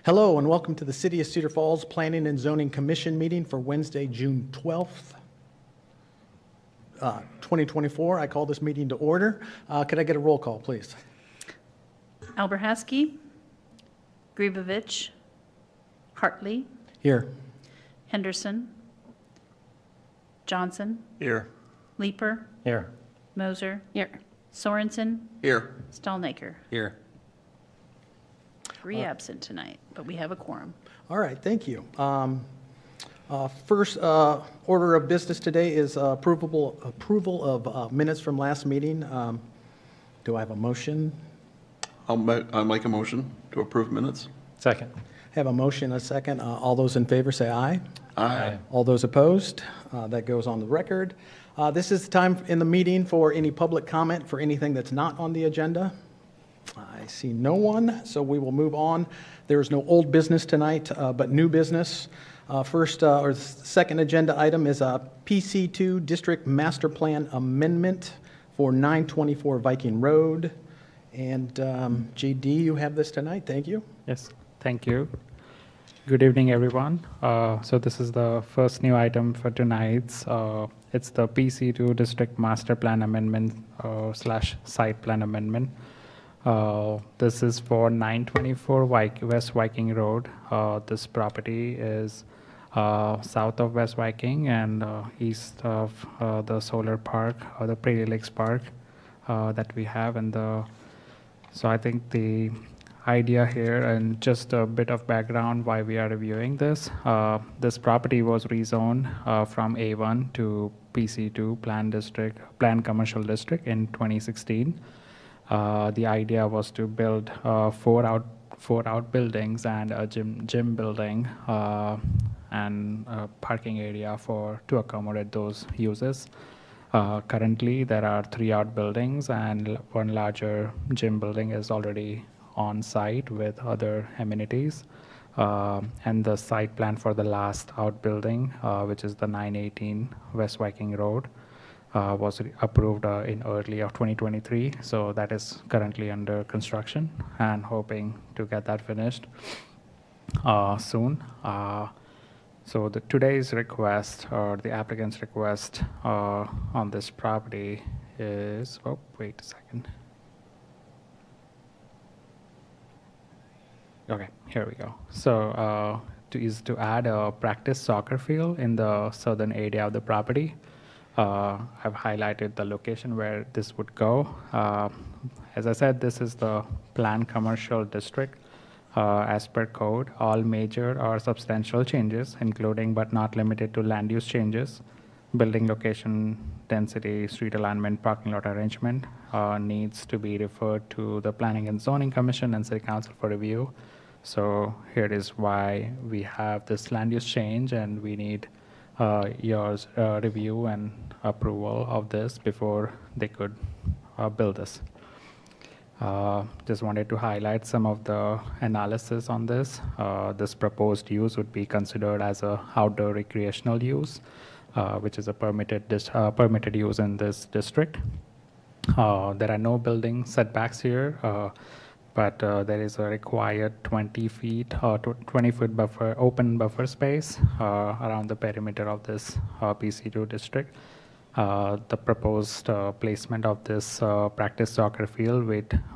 Hello and welcome to the City of Cedar Falls Planning and Zoning Commission meeting for Wednesday, June 12th, 2024. I call this meeting to order. Could I get a roll call, please? Alberhaski, Gribovich, Hartley, Here. Henderson, Johnson, Here. Leeper, Here. Moser, Sorensen, Here. Stallnaker. Here. 3 absent tonight, but we have a quorum. All right, thank you. First order of business today is approval of minutes from last meeting. Do I have a motion? I'll make a motion to approve minutes. Second. Have a motion, a second. All those in favor say aye. Aye. All those opposed? That goes on the record. This is the time in the meeting for any public comment for anything that's not on the agenda. I see no one, so we will move on. There is no old business tonight, but new business. First or second agenda item is a PC2 District Master Plan Amendment for 924 Viking Road. And JD, you have this tonight. Thank you. Yes, thank you. Good evening, everyone. So this is the first new item for tonight's. It's the PC2 District Master Plan Amendment / Site Plan Amendment. This is for 924 West Viking Road. This property is south of West Viking and east of the solar park, or the Prairie Lakes Park that we have. So I think the idea here, and just a bit of background why we are reviewing this. This property was rezoned from A1 to PC2 Planned Commercial District in 2016. The idea was to build four outbuildings and a gym building and a parking area to accommodate those uses. Currently, there are 3 outbuildings and one larger gym building is already on site with other amenities. And the site plan for the last outbuilding, which is the 918 West Viking Road, was approved in early of 2023. So that is currently under construction and hoping to get that finished soon. So today's request, or the applicant's request on this property is, oh, wait a second. Okay, here we go. So to add a practice soccer field in the southern area of the property. I've highlighted the location where this would go. As I said, this is the planned commercial district. As per code, all major or substantial changes, including but not limited to land use changes, building location, density, street alignment, parking lot arrangement, needs to be referred to the Planning and Zoning Commission and City Council for review. So here is why we have this land use change, and we need your review and approval of this before they could build this. Just wanted to highlight some of the analysis on this. This proposed use would be considered as a outdoor recreational use, which is a permitted use in this district. There are no building setbacks here, but there is a required 20 feet or 20-foot buffer, open buffer space around the perimeter of this PC2 district. The proposed placement of this practice soccer field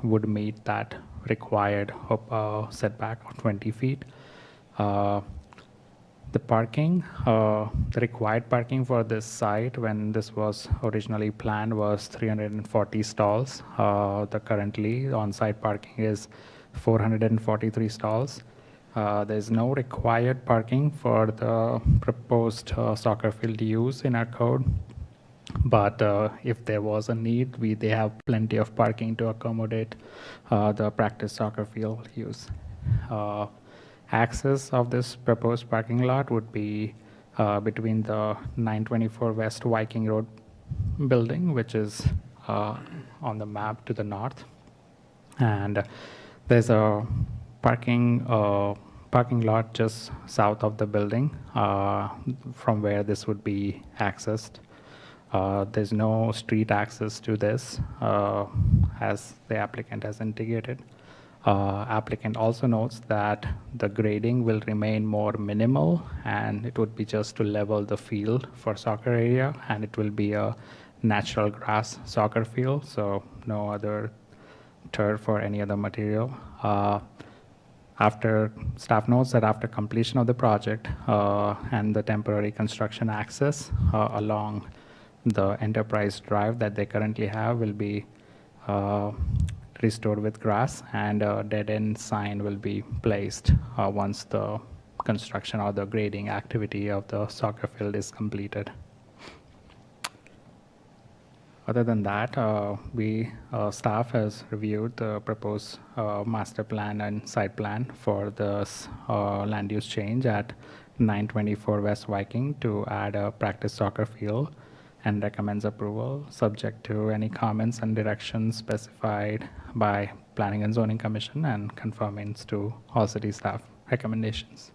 would meet that required setback of 20 feet. The parking, the required parking for this site when this was originally planned was 340 stalls. The currently on-site parking is 443 stalls. There's no required parking for the proposed soccer field use in our code. But if there was a need, they have plenty of parking to accommodate the practice soccer field use. Access of this proposed parking lot would be between the 924 West Viking Road building, which is on the map to the north. And there's a parking lot just south of the building from where this would be accessed. There's no street access to this as the applicant has indicated. Applicant also notes that the grading will remain more minimal, and it would be just to level the field for soccer area, and it will be a natural grass soccer field, so no other turf or any other material. After staff notes that after completion of the project and the temporary construction access along the enterprise drive that they currently have will be restored with grass, and a dead-end sign will be placed once the construction or the grading activity of the soccer field is completed. Other than that, staff has reviewed the proposed master plan and site plan for this land use change at 924 West Viking to add a practice soccer field, and recommends approval subject to any comments and directions specified by Planning and Zoning Commission and conformance to all city staff recommendations.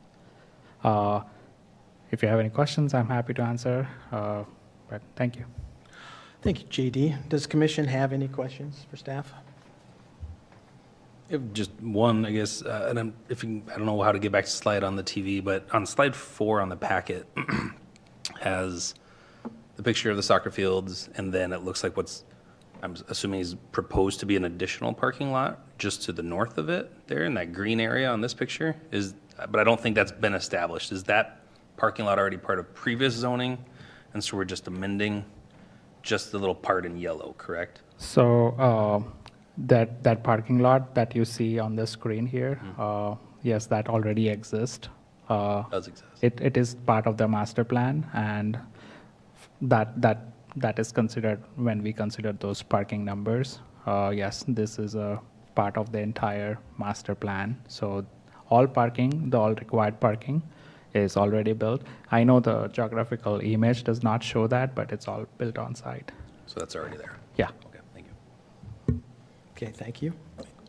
If you have any questions, I'm happy to answer, but thank you. Thank you, JD. Does commission have any questions for staff? Just one, I guess, and I don't know how to get back to slide on the TV, but on slide 4 on the packet has the picture of the soccer fields, and then it looks like I'm assuming is proposed to be an additional parking lot just to the north of it, there in that green area on this picture, but I don't think that's been established. Is that parking lot already part of previous zoning, and so we're just amending just the little part in yellow, correct? So that parking lot that you see on the screen here, yes, that already exists. Does exist. It is part of the master plan, and that is considered when we consider those parking numbers. Yes, this is a part of the entire master plan. So all required parking is already built. I know the geographical image does not show that, but it's all built on site. So that's already there. Yeah. Okay, thank you. Okay, thank you.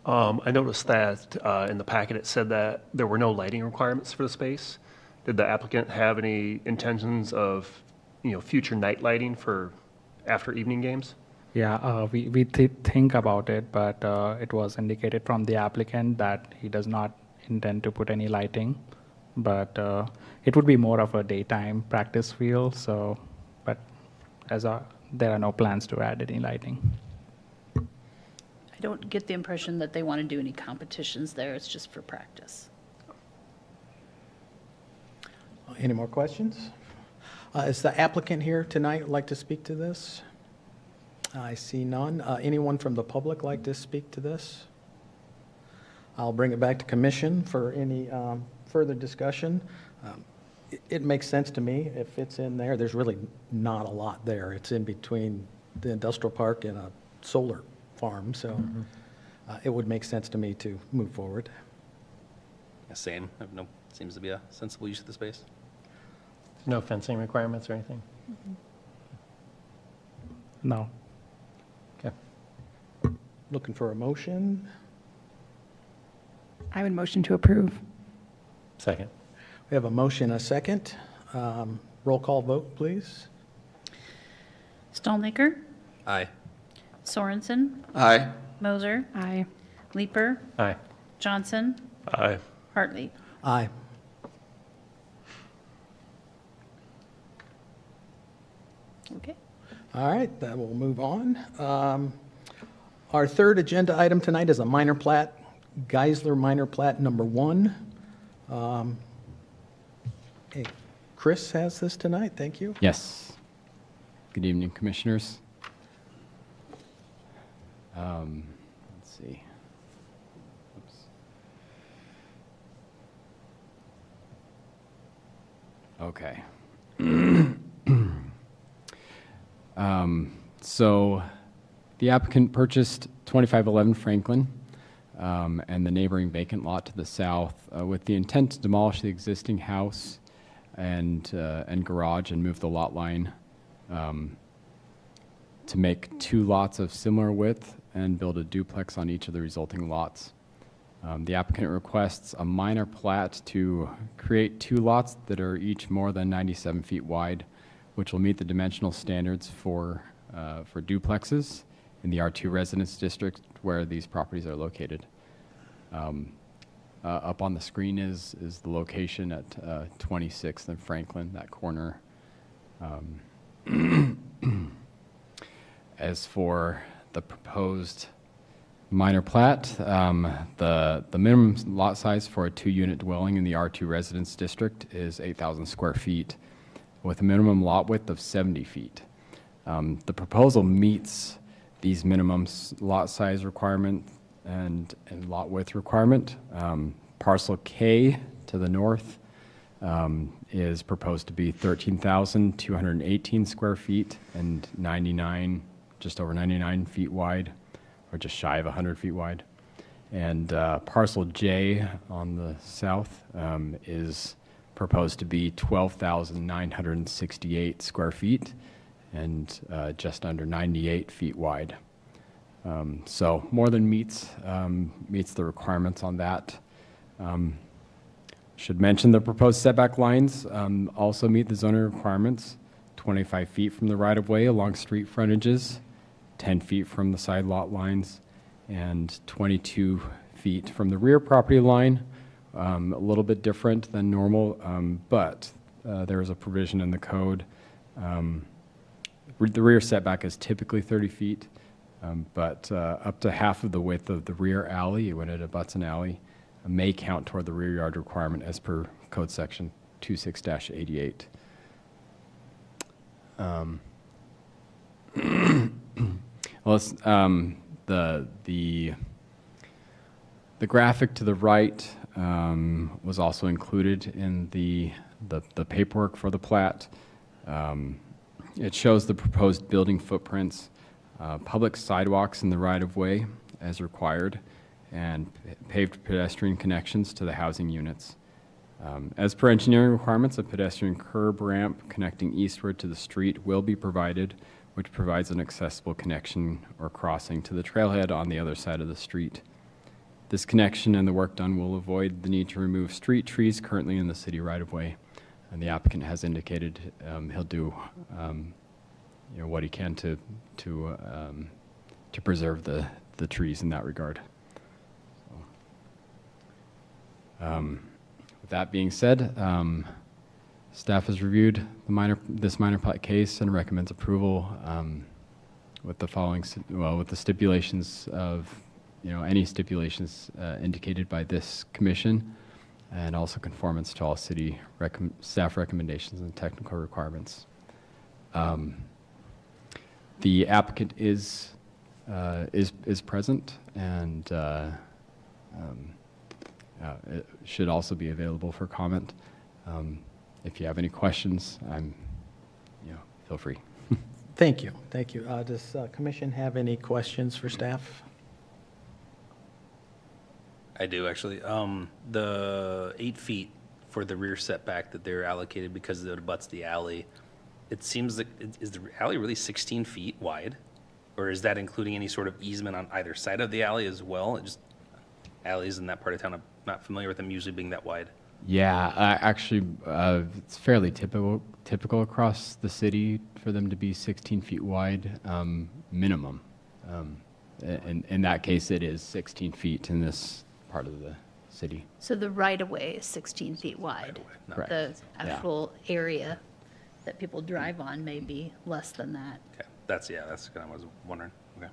I noticed that in the packet it said that there were no lighting requirements for the space. Did the applicant have any intentions of, future night lighting for after evening games? Yeah, we think about it, but it was indicated from the applicant that he does not intend to put any lighting, but it would be more of a daytime practice field. So, but there are no plans to add any lighting. I don't get the impression that they want to do any competitions there. It's just for practice. Any more questions? Is the applicant here tonight like to speak to this? I see none. Anyone from the public like to speak to this? I'll bring it back to commission for any further discussion. It makes sense to me if it's in there. There's really not a lot there. It's in between the industrial park and a solar farm, so it would make sense to me to move forward. Yeah, same. Seems to be a sensible use of the space. No fencing requirements or anything? No. Okay. Looking for a motion. I would motion to approve. Second. We have a motion, a second. Roll call vote, please. Stallnaker, Aye. Sorensen, Aye. Moser, Aye. Leeper, Aye. Johnson, Aye. Hartley. Aye. Okay. All right, that will move on. Our third agenda item tonight is a minor plat, Geisler minor plat number 1. Hey, Chris has this tonight, thank you. Yes. Good evening, Commissioners. Let's see. Oops. Okay. So the applicant purchased 2511 Franklin and the neighboring vacant lot to the south with the intent to demolish the existing house and garage and move the lot line to make 2 lots of similar width and build a duplex on each of the resulting lots. The applicant requests a minor plat to create 2 lots that are each more than 97 feet wide, which will meet the dimensional standards for duplexes in the R2 residence district where these properties are located. Up on the screen is the location at 26th and Franklin, that corner. As for the proposed minor plat, the minimum lot size for a 2-unit dwelling in the R2 residence district is 8,000 square feet with a minimum lot width of 70 feet. The proposal meets these minimum lot size requirement and lot width requirement. Parcel K to the north is proposed to be 13,218 square feet and just over 99 feet wide, or just shy of 100 feet wide. And parcel J on the south is proposed to be 12,968 square feet and just under 98 feet wide. So more than meets the requirements on that. Should mention the proposed setback lines also meet the zoning requirements: 25 feet from the right-of-way along street frontages, 10 feet from the side lot lines, and 22 feet from the rear property line. A little bit different than normal, but there is a provision in the code. The rear setback is typically 30 feet, but up to half of the width of the rear alley, when it abuts an alley, may count toward the rear yard requirement as per code section 26-88. Well, the graphic to the right was also included in the paperwork for the plat. It shows the proposed building footprints, public sidewalks in the right-of-way as required, and paved pedestrian connections to the housing units. As per engineering requirements, a pedestrian curb ramp connecting eastward to the street will be provided, which provides an accessible connection or crossing to the trailhead on the other side of the street. This connection and the work done will avoid the need to remove street trees currently in the city right-of-way, and the applicant has indicated he'll do what he can to preserve the trees in that regard. With that being said, staff has reviewed this minor plat case and recommends approval with the following, with the stipulations of, any stipulations indicated by this commission, and also conformance to all city staff recommendations and technical requirements. The applicant is present, and it should also be available for comment. If you have any questions, feel free. Thank you. Thank you. Does commission have any questions for staff? I do, actually. The 8 feet for the rear setback that they're allocated because it abuts the alley, it seems like, is the alley really 16 feet wide? Or is that including any sort of easement on either side of the alley as well? Alleys in that part of town, I'm not familiar with them usually being that wide. Yeah, actually, it's fairly typical across the city for them to be 16 feet wide minimum. In that case, it is 16 feet in this part of the city. So the right-of-way is 16 feet wide. Correct. The actual area that people drive on may be less than that. Okay, that's kind of what I was wondering. Okay.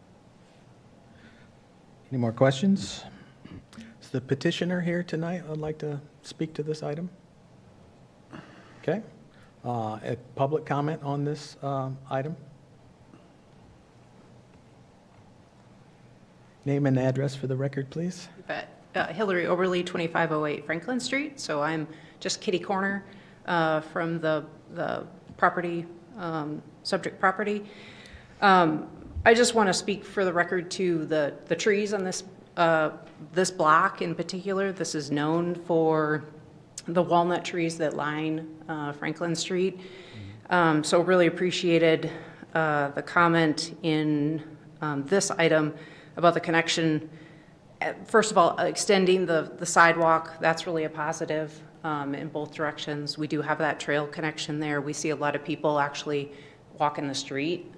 Any more questions? Is the petitioner here tonight? I'd like to speak to this item. Okay. A public comment on this item? Name and address for the record, please. You bet. Hillary Oberly, 2508 Franklin Street. So I'm just kitty corner from the property, subject property. I just want to speak for the record to the trees on this block in particular. This is known for the walnut trees that line Franklin Street. So really appreciated the comment in this item about the connection. First of all, extending the sidewalk, that's really a positive in both directions. We do have that trail connection there. We see a lot of people actually walking the street.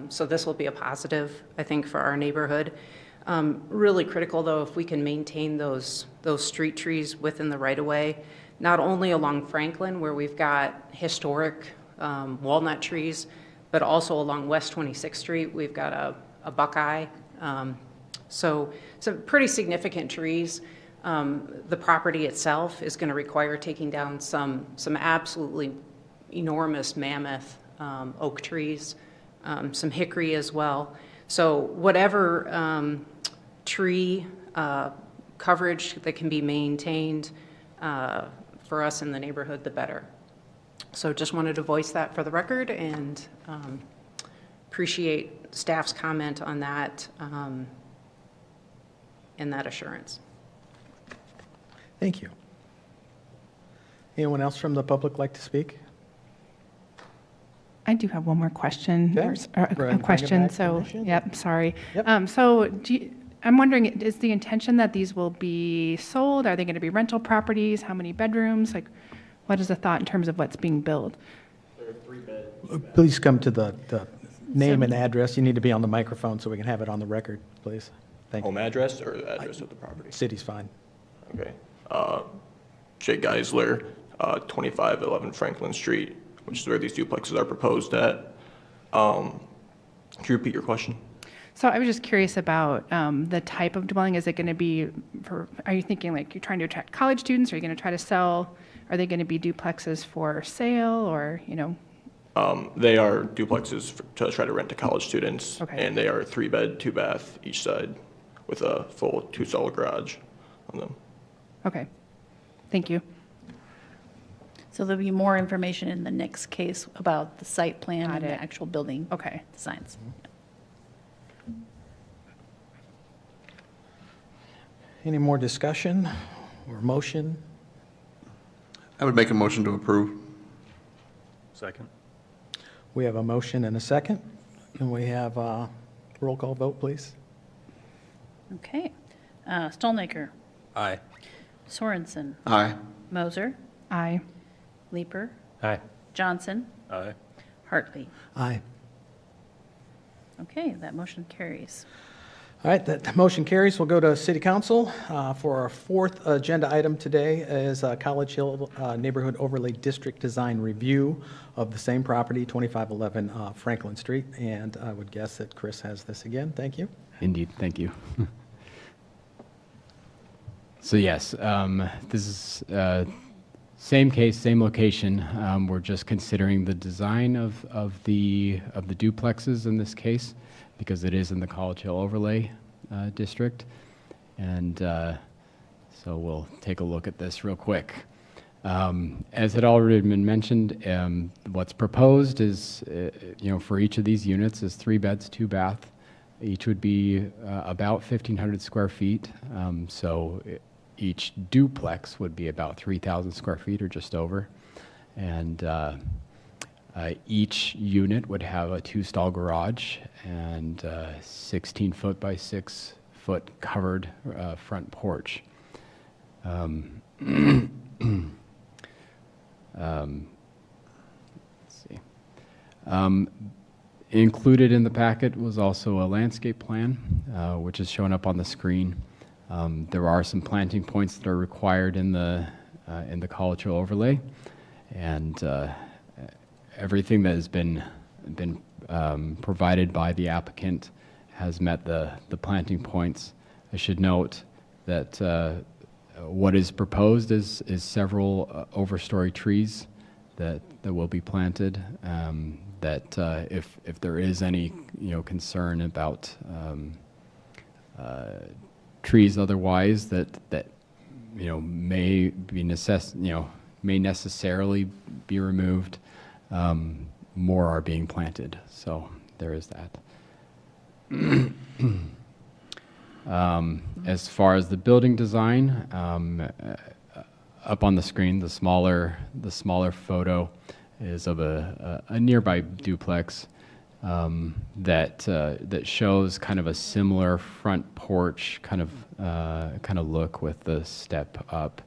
So this will be a positive, I think, for our neighborhood. Really critical, though, if we can maintain those street trees within the right-of-way, not only along Franklin, where we've got historic walnut trees, but also along West 26th Street, we've got a buckeye. So some pretty significant trees. The property itself is going to require taking down some absolutely enormous mammoth oak trees, some hickory as well. So whatever tree coverage that can be maintained for us in the neighborhood, the better. So just wanted to voice that for the record and appreciate staff's comment on that and that assurance. Thank you. Anyone else from the public like to speak? I do have one more question, Okay. or Go ahead and bring a it question, back, so, Commissioner. yep, sorry. Yep. So I'm wondering, is the intention that these will be sold? Are they going to be rental properties? How many bedrooms? Like, what is the thought in terms of what's being built? Please come to the name and address. You need to be on the microphone so we can have it on the record, please. Thank you. Home address or the address of the property? City's fine. Okay. Jay Geisler, 2511 Franklin Street, which is where these duplexes are proposed at. Can you repeat your question? So I was just curious about the type of dwelling. Is it going to be are you thinking like you're trying to attract college students? Are you going to try to sell? Are they going to be duplexes for sale or, They are duplexes to try to rent to college students. Okay. And they are 3-bed, 2-bath each side with a full 2-stall garage on them. Okay. Thank you. So there'll be more information in the next case about the site plan Got and the it. actual building Okay. designs. Any more discussion or motion? I would make a motion to approve. Second. We have a motion and a second, and we have a roll call vote, please. Okay. Stolnaker, Aye. Sorensen, Aye. Moser, Aye. Leeper, Aye. Johnson, Aye. Hartley. Aye. Okay, that motion carries. All right, that motion carries. We'll go to City Council for our fourth agenda item today is College Hill Neighborhood Overlay District Design Review of the same property, 2511 Franklin Street. And I would guess that Chris has this again. Thank you. Indeed, thank you. So yes, this is same case, same location. We're just considering the design of the duplexes in this case, because it is in the College Hill Overlay District. And so we'll take a look at this real quick. As had already been mentioned, what's proposed is, for each of these units is 3 beds, 2 bath. Each would be about 1,500 square feet. Each duplex would be about 3,000 square feet or just over. And each unit would have a 2-stall garage and 16-foot by 6-foot covered front porch. Let's see. Included in the packet was also a landscape plan, which is shown up on the screen. There are some planting points that are required in the College Hill overlay, and everything that has been provided by the applicant has met the planting points. I should note that what is proposed is several overstory trees that will be planted. That if there is any concern about trees otherwise that may be may necessarily be removed, more are being planted. So there is that. As far as the building design, up on the screen, the smaller photo is of a nearby duplex that shows kind of a similar front porch kind of look with the step up.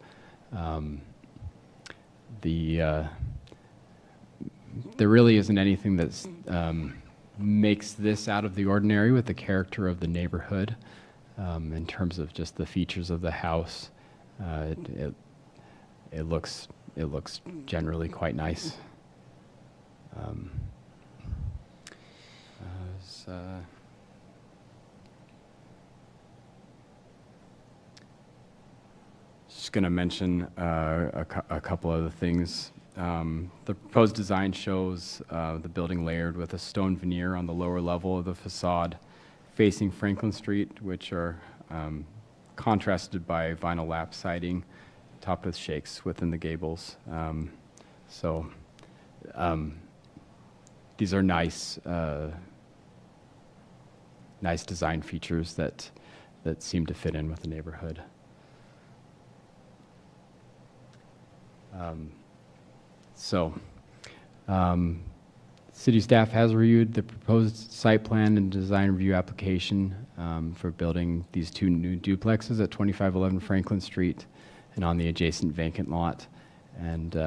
There really isn't anything that makes this out of the ordinary with the character of the neighborhood. in terms of just the features of the house. It looks generally quite nice. Just going to mention a couple other things. The proposed design shows the building layered with a stone veneer on the lower level of the facade facing Franklin Street, which are contrasted by vinyl lap siding topped with shakes within the gables. These are nice design features that seem to fit in with the neighborhood. City staff has reviewed the proposed site plan and design review application for building these two new duplexes at 2511 Franklin Street and on the adjacent vacant lot, and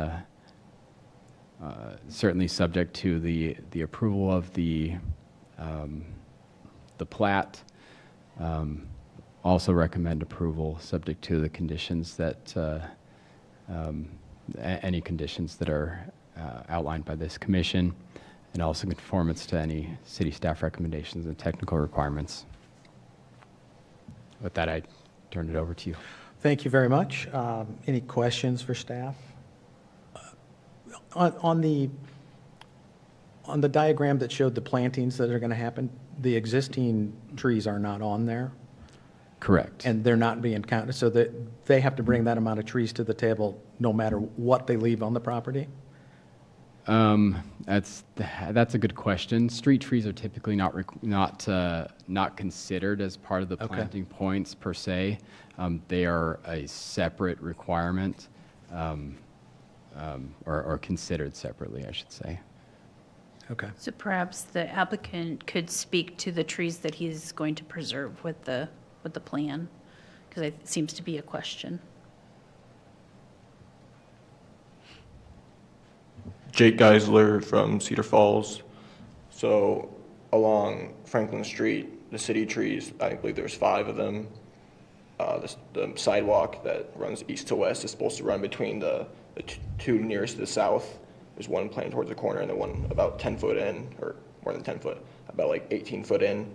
certainly subject to the approval of the plat. Also recommend approval subject to the conditions that any conditions that are outlined by this commission, and also conformance to any city staff recommendations and technical requirements. With that, I turn it over to you. Thank you very much. Any questions for staff? On the diagram that showed the plantings that are going to happen, the existing trees are not on there? Correct. And they're not being counted, so that they have to bring that amount of trees to the table no matter what they leave on the property? That's a good question. Street trees are typically not considered as part of the planting points per se. They are a separate requirement, or considered separately, I should say. Okay. So perhaps the applicant could speak to the trees that he's going to preserve with the plan, because it seems to be a question. Jake Geisler from Cedar Falls. So along Franklin Street, the city trees, I believe there's 5 of them. The sidewalk that runs east to west is supposed to run between the two nearest to the south. There's one planted towards the corner and the one about 10 foot in, or more than 10 foot, about like 18 foot in,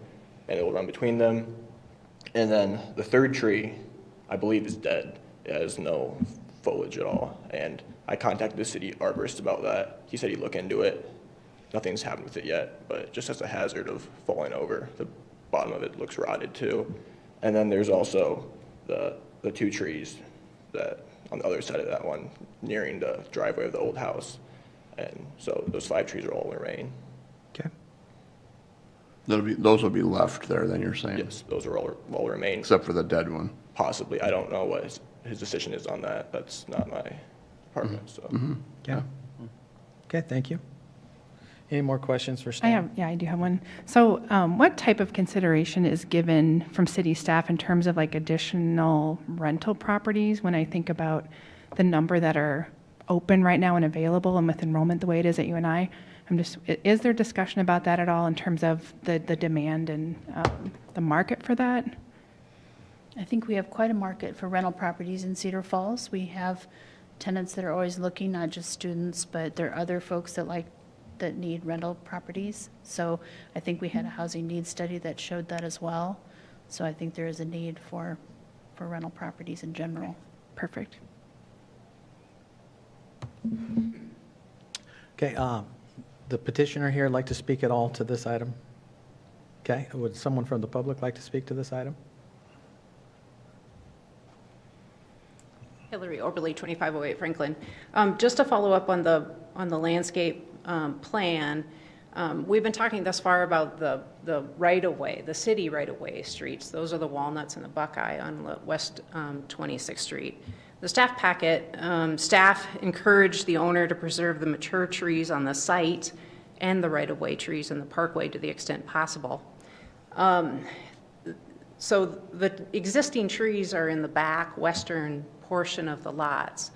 and it will run between them. And then the third tree, I believe, is dead. It has no foliage at all. And I contacted the city arborist about that. He said he'd look into it. Nothing's happened with it yet, but it just has a hazard of falling over. The bottom of it looks rotted too. And then there's also the 2 trees that on the other side of that one, nearing the driveway of the old house. And so those 5 trees are all remain. Okay. Those will be left there, then you're saying? Yes, those are all remain. Except for the dead one? Possibly. I don't know what his decision is on that. That's not my department, so. Okay. Okay, thank you. Any more questions for staff? I do have one. So what type of consideration is given from city staff in terms of like additional rental properties when I think about the number that are open right now and available, and with enrollment the way it is at UNI? Is there discussion about that at all in terms of the demand and the market for that? I think we have quite a market for rental properties in Cedar Falls. We have tenants that are always looking, not just students, but there are other folks that need rental properties. So I think we had a housing needs study that showed that as well. So I think there is a need for rental properties in general. Perfect. Okay, the petitioner here like to speak at all to this item? Okay, would someone from the public like to speak to this item? Hillary Oberly, 2508 Franklin. Just to follow up on the landscape plan, we've been talking thus far about the right-of-way, the city right-of-way streets. Those are the Walnuts and the Buckeye on West 26th Street. The staff packet, staff encouraged the owner to preserve the mature trees on the site and the right-of-way trees in the parkway to the extent possible. So the existing trees are in the back western portion of the lots.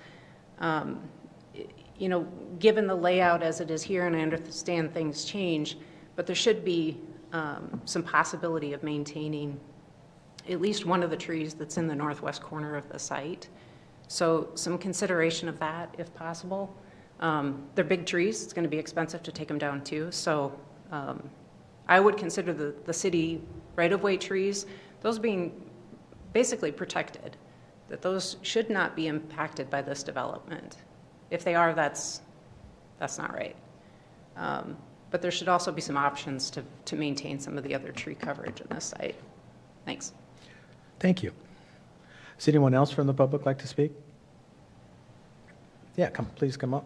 You know, given the layout as it is here, and I understand things change, but there should be some possibility of maintaining at least one of the trees that's in the northwest corner of the site. So some consideration of that, if possible. They're big trees. It's going to be expensive to take them down too. So I would consider the city right-of-way trees, those being basically protected, that those should not be impacted by this development. If they are, that's not right. But there should also be some options to maintain some of the other tree coverage on this site. Thanks. Thank you. Does anyone else from the public like to speak? Yeah, please come up.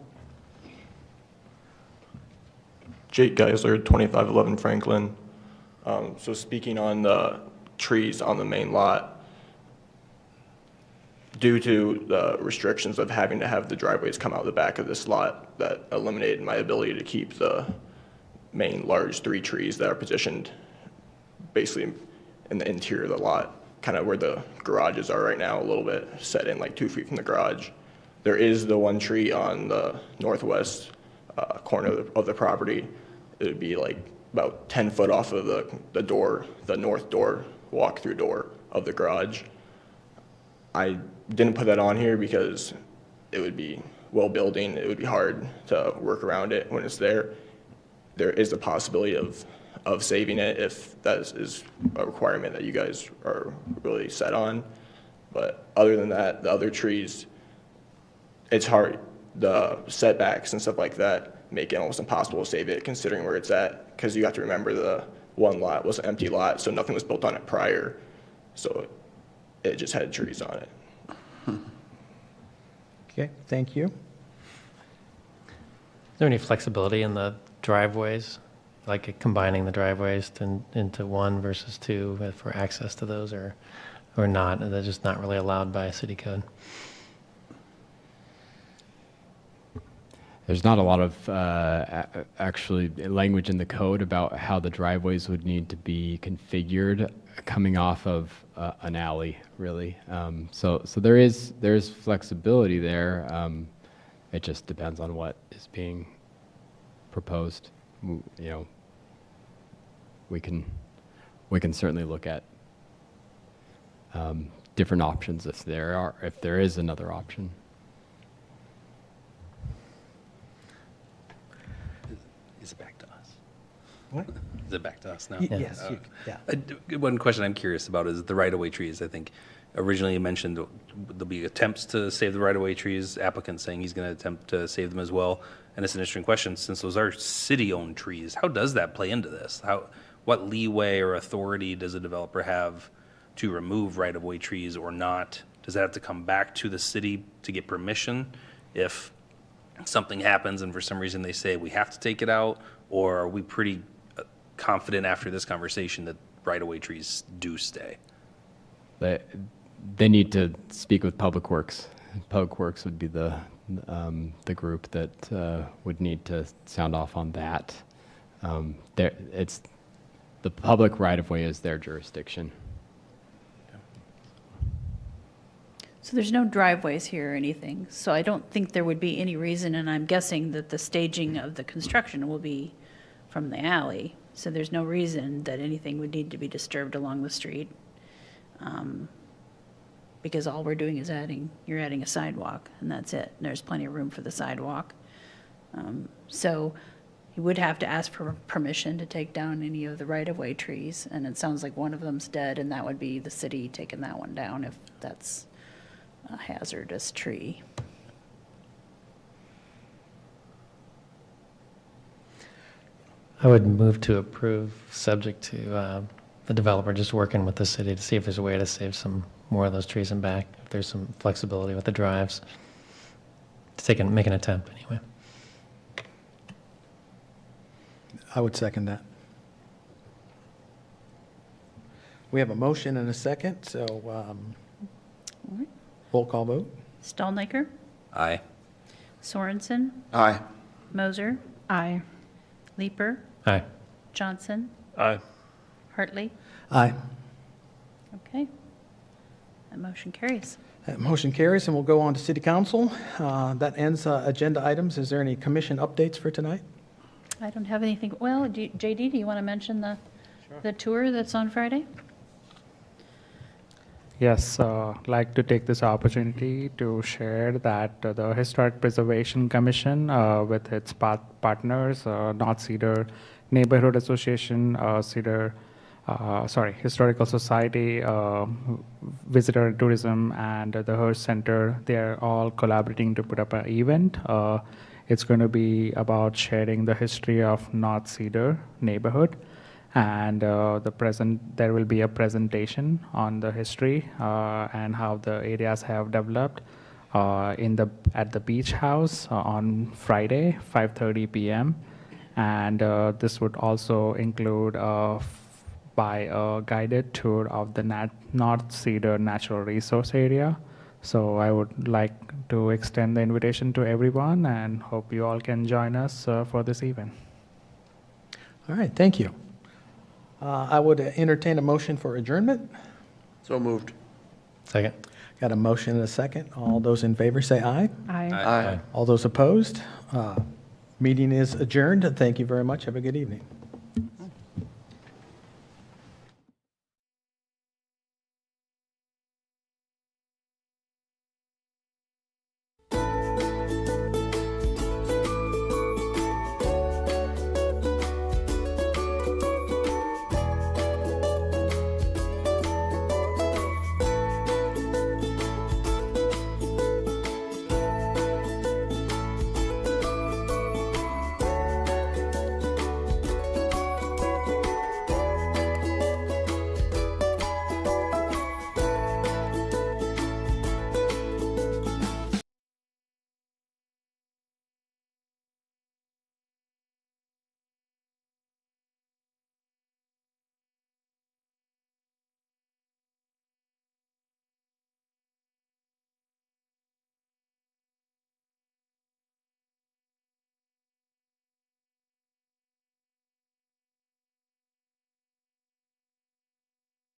Jake Geisler, 2511 Franklin. So speaking on the trees on the main lot, due to the restrictions of having to have the driveways come out the back of this lot, that eliminated my ability to keep the main large 3 trees that are positioned basically in the interior of the lot, kind of where the garages are right now, a little bit set in like 2 feet from the garage. There is the 1 tree on the northwest corner of the property. It would be like about 10 foot off of the door, the north door, walk-through door of the garage. I didn't put that on here because it would be well building. It would be hard to work around it when it's there. There is a possibility of saving it if that is a requirement that you guys are really set on. But other than that, the other trees, it's hard. The setbacks and stuff like that make it almost impossible to save it considering where it's at, because you have to remember the one lot was an empty lot, so nothing was built on it prior. So it just had trees on it. Okay, thank you. Is there any flexibility in the driveways, like combining the driveways into 1 versus 2 for access to those, or not? They're just not really allowed by city code. There's not a lot of actually language in the code about how the driveways would need to be configured coming off of an alley, really. So there is flexibility there. It just depends on what is being proposed. You know, we can certainly look at different options if there is another option. Is it back to us? What? Is it back to us now? Yes, yeah. One question I'm curious about is the right-of-way trees. I think originally you mentioned there'll be attempts to save the right-of-way trees, applicant saying he's going to attempt to save them as well. And it's an interesting question, since those are city-owned trees, how does that play into this? What leeway or authority does a developer have to remove right-of-way trees or not? Does that have to come back to the city to get permission if something happens and for some reason they say we have to take it out? Or are we pretty confident after this conversation that right-of-way trees do stay? They need to speak with Public Works. Public Works would be the group that would need to sound off on that. It's the public right-of-way is their jurisdiction. So there's no driveways here or anything, so I don't think there would be any reason, and I'm guessing that the staging of the construction will be from the alley, so there's no reason that anything would need to be disturbed along the street, because all we're doing is you're adding a sidewalk, and that's it. There's plenty of room for the sidewalk. So you would have to ask for permission to take down any of the right-of-way trees, and it sounds like one of them's dead, and that would be the city taking that one down if that's a hazardous tree. I would move to approve, subject to the developer just working with the city to see if there's a way to save some more of those trees and back, if there's some flexibility with the drives, to make an attempt anyway. I would second that. We have a motion and a second, so roll call vote. Stallnaker, Aye. Sorensen, Aye. Moser, Aye. Leeper, Aye. Johnson, Aye. Hartley. Aye. Okay. That motion carries. That motion carries, and we'll go on to City Council. That ends agenda items. Is there any commission updates for tonight? I don't have anything. Well, JD, do you want to mention the tour that's on Friday? Yes, like to take this opportunity to share that the Historic Preservation Commission, with its partners, North Cedar Neighborhood Association, Historical Society, Visitor and Tourism, and the Hearst Center, they are all collaborating to put up an event. It's going to be about sharing the history of North Cedar neighborhood. And there will be a presentation on the history and how the areas have developed at the beach house on Friday, 5:30 p.m. And this would also include by a guided tour of the North Cedar Natural Resource Area. So I would like to extend the invitation to everyone and hope you all can join us for this event. All right, thank you. I would entertain a motion for adjournment. So moved. Second. Got a motion and a second. All those in favor say aye. Aye. Aye. All those opposed? Meeting is adjourned. Thank you very much. Have a good evening.